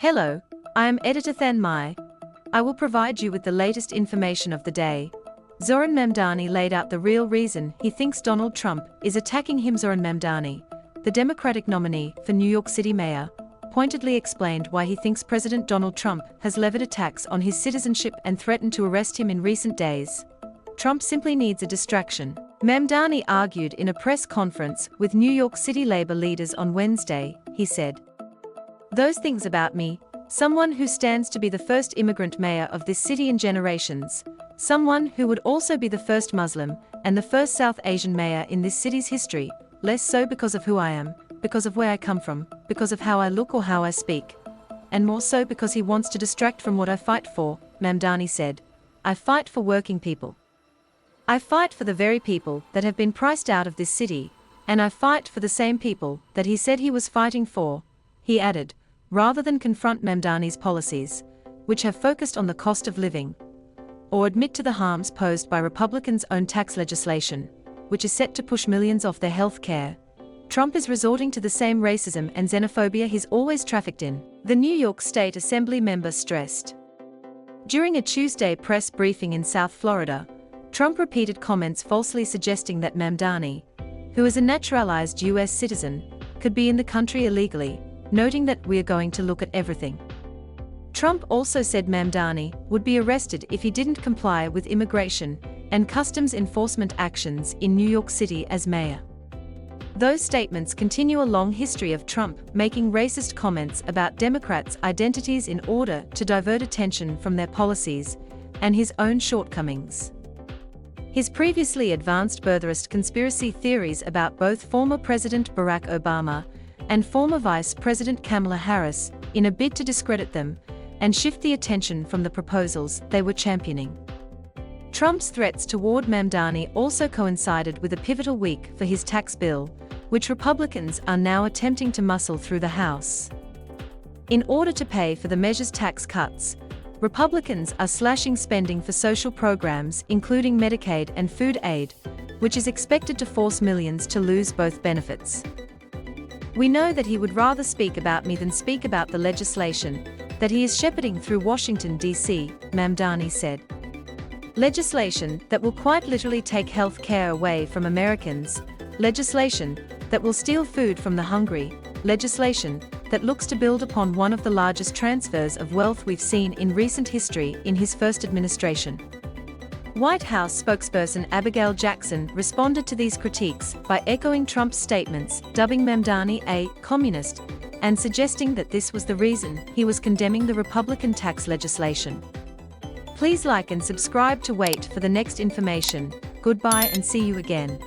Hello, I am Editor Than Mai. I will provide you with the latest information of the day. Zohran Mamdani laid out the real reason he thinks Donald Trump is attacking him. Zohran Mamdani, the Democratic nominee for New York City mayor, pointedly explained why he thinks President Donald Trump has levied attacks on his citizenship and threatened to arrest him in recent days. Trump simply needs a distraction. Mamdani argued in a press conference with New York City labor leaders on Wednesday. He said, "Those things about me, someone who stands to be the first immigrant mayor of this city in generations, someone who would also be the first Muslim and the first South Asian mayor in this city's history, less so because of who I am, because of where I come from, because of how I look or how I speak, and more so because he wants to distract from what I fight for," Mamdani said. "I fight for working people. I fight for the very people that have been priced out of this city, and I fight for the same people that he said he was fighting for," he added, rather than confront Mamdani's policies, which have focused on the cost of living, or admit to the harms posed by Republicans' own tax legislation, which is set to push millions off their health care. Trump is resorting to the same racism and xenophobia he's always trafficked in, the New York State Assembly member stressed. During a Tuesday press briefing in South Florida, Trump repeated comments falsely suggesting that Mamdani, who is a naturalized U.S. citizen, could be in the country illegally, noting that "we're going to look at everything." Trump also said Mamdani would be arrested if he didn't comply with immigration and customs enforcement actions in New York City as mayor. Those statements continue a long history of Trump making racist comments about Democrats' identities in order to divert attention from their policies and his own shortcomings. His previously advanced birtherist conspiracy theories about both former President Barack Obama and former Vice President Kamala Harris in a bid to discredit them and shift the attention from the proposals they were championing. Trump's threats toward Mamdani also coincided with a pivotal week for his tax bill, which Republicans are now attempting to muscle through the House. In order to pay for the measure's tax cuts, Republicans are slashing spending for social programs including Medicaid and food aid, which is expected to force millions to lose both benefits. "We know that he would rather speak about me than speak about the legislation that he is shepherding through Washington, D.C., Mamdani said. "Legislation that will quite literally take health care away from Americans, legislation that will steal food from the hungry, legislation that looks to build upon one of the largest transfers of wealth we've seen in recent history in his first administration." White House spokesperson Abigail Jackson responded to these critiques by echoing Trump's statements, dubbing Mamdani a "communist," and suggesting that this was the reason he was condemning the Republican tax legislation. Please like and subscribe to wait for the next information. Goodbye and see you again.